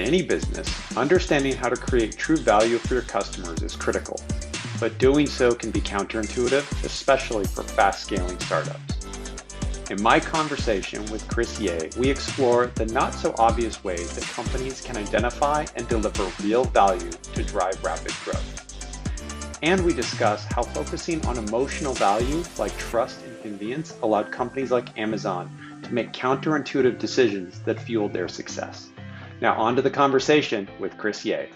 any business, understanding how to create true value for your customers is critical, but doing so can be counterintuitive, especially for fast-scaling startups. In my conversation with Chris Yeh, we explore the not-so-obvious ways that companies can identify and deliver real value to drive rapid growth. And we discuss how focusing on emotional value like trust and convenience allowed companies like Amazon to make counterintuitive decisions that fueled their success. Now on to the conversation with Chris Yeh.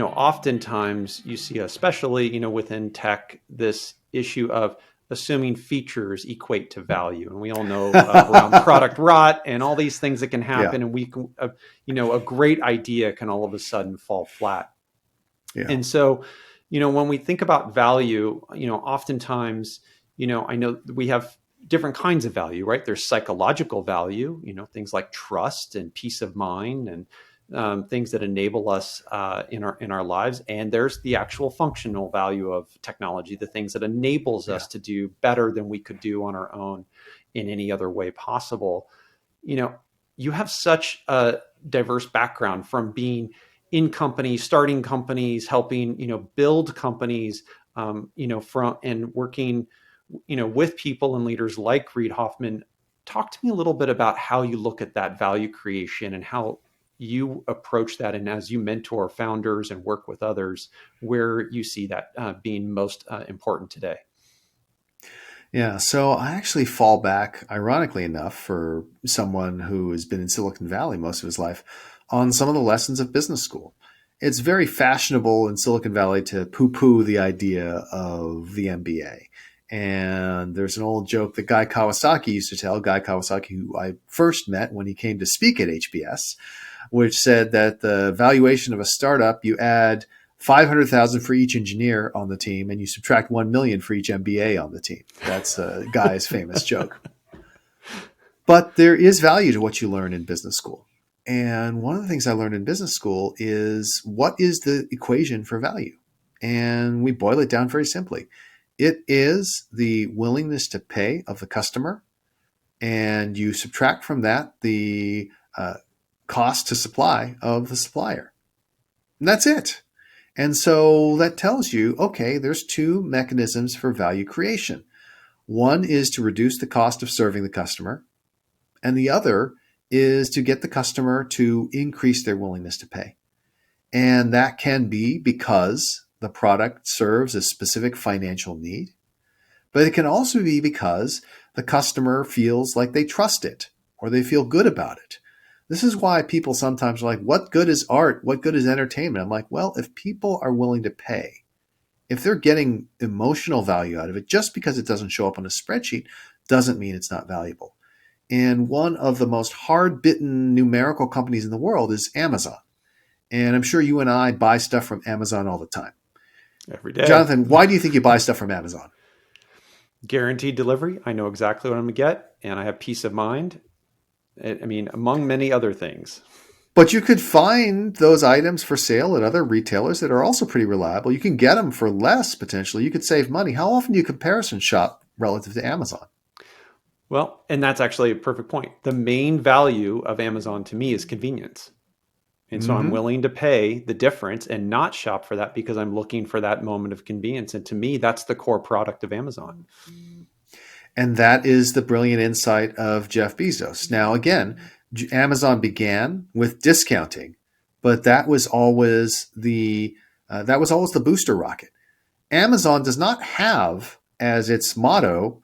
Oftentimes you see, especially, within tech, this issue of assuming features equate to value. And we all know around product rot and all these things that can happen. And we can, a great idea can all of a sudden fall flat. Yeah. And so, when we think about value, oftentimes, I know we have different kinds of value, right? There's psychological value, things like trust and peace of mind and things that enable us in our lives. And there's the actual functional value of technology, the things that enables us to do better than we could do on our own in any other way possible. You have such a diverse background from being in companies, starting companies, helping, build companies, from and working, with people and leaders like Reid Hoffman. Talk to me a little bit about how you look at that value creation and how you approach that. And as you mentor founders and work with others, where you see that being most important today. Yeah. So I actually fall back, ironically enough, for someone who has been in Silicon Valley most of his life, on some of the lessons of business school. It's very fashionable in Silicon Valley to poo-poo the idea of the MBA. And there's an old joke that Guy Kawasaki used to tell, Guy Kawasaki, who I first met when he came to speak at HBS, which said that the valuation of a startup, you add 500,000 for each engineer on the team, and you subtract 1 million for each MBA on the team. That's Guy's famous joke. But there is value to what you learn in business school. And one of the things I learned in business school is what is the equation for value? And we boil it down very simply. It is the willingness to pay of the customer, and you subtract from that the cost to supply of the supplier. And that's it. And so that tells you, okay, there's two mechanisms for value creation. One is to reduce the cost of serving the customer, and the other is to get the customer to increase their willingness to pay. And that can be because the product serves a specific financial need, but it can also be because the customer feels like they trust it or they feel good about it. This is why people sometimes are like, what good is art? What good is entertainment? I'm like, well, if people are willing to pay, if they're getting emotional value out of it, just because it doesn't show up on a spreadsheet doesn't mean it's not valuable. And one of the most hard-bitten numerical companies in the world is Amazon. And I'm sure you and I buy stuff from Amazon all the time. Every day. Jonathan, why do you think you buy stuff from Amazon? Guaranteed delivery. I know exactly what I'm going to get, and I have peace of mind. Among many other things. But you could find those items for sale at other retailers that are also pretty reliable. You can get them for less, potentially. You could save money. How often do you comparison shop relative to Amazon? Well, and that's actually a perfect point. The main value of Amazon to me is convenience. And so I'm willing to pay the difference and not shop for that because I'm looking for that moment of convenience. And to me, that's the core product of Amazon. And that is the brilliant insight of Jeff Bezos. Now, again, Amazon began with discounting, but that was always the booster rocket. Amazon does not have as its motto,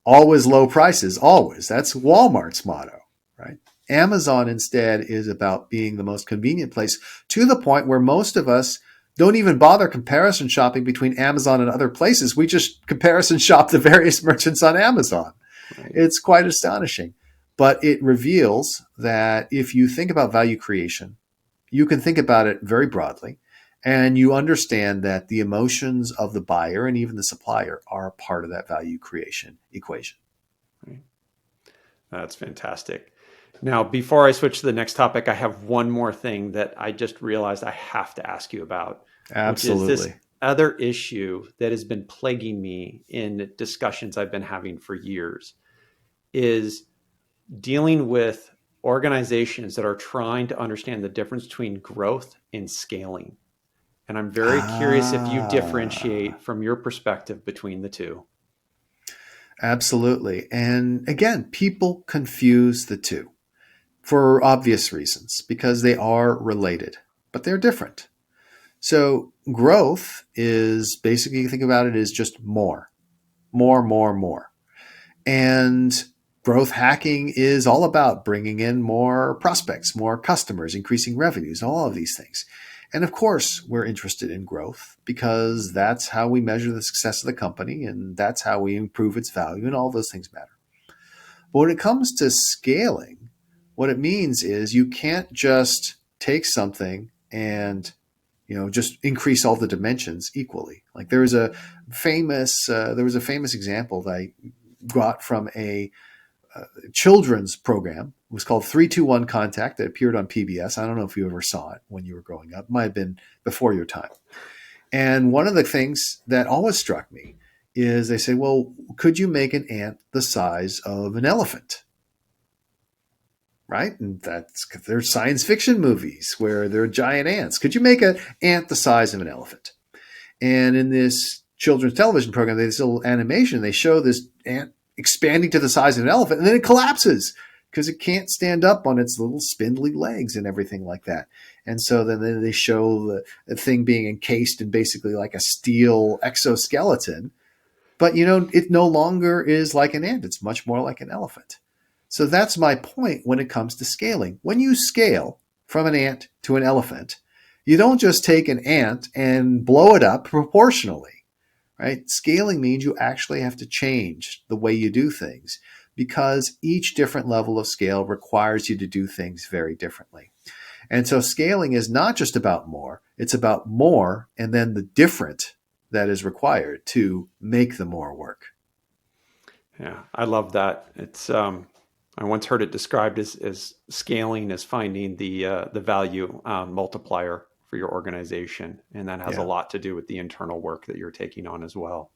always low prices, always. That's Walmart's motto, right? Amazon instead is about being the most convenient place, to the point where most of us don't even bother comparison shopping between Amazon and other places. We just comparison shop the various merchants on Amazon. Right. It's quite astonishing. But it reveals that if you think about value creation, you can think about it very broadly, and you understand that the emotions of the buyer and even the supplier are a part of that value creation equation. Right. That's fantastic. Now, before I switch to the next topic, I have one more thing that I just realized I have to ask you about. Absolutely. Which is this other issue that has been plaguing me in discussions I've been having for years, is dealing with organizations that are trying to understand the difference between growth and scaling. And I'm very curious if you differentiate from your perspective between the two. Absolutely. And again, people confuse the two for obvious reasons because they are related, but they're different. So growth is basically, you think about it, is just more, more, more, more. And growth hacking is all about bringing in more prospects, more customers, increasing revenues, all of these things. And of course, we're interested in growth because that's how we measure the success of the company and that's how we improve its value, and all those things matter. But when it comes to scaling, what it means is you can't just take something and just increase all the dimensions equally. Like there was a famous example that I got from a children's program. It was called 3-2-1 Contact that appeared on PBS. I don't know if you ever saw it when you were growing up. It might have been before your time. And one of the things that always struck me is they say, well, could you make an ant the size of an elephant? Right? And there's science fiction movies where there are giant ants. Could you make an ant the size of an elephant? And in this children's television program, this little animation, they show this ant expanding to the size of an elephant, and then it collapses because it can't stand up on its little spindly legs and everything like that. And so then they show the thing being encased in basically like a steel exoskeleton. But, it no longer is like an ant. It's much more like an elephant. So that's my point when it comes to scaling. When you scale from an ant to an elephant, you don't just take an ant and blow it up proportionally, right? Scaling means you actually have to change the way you do things because each different level of scale requires you to do things very differently. And so scaling is not just about more, it's about more and then the different that is required to make the more work. Yeah, I love that. It's I once heard it described as scaling as finding the value multiplier for your organization, and that has a lot to do with the internal work that you're taking on as well.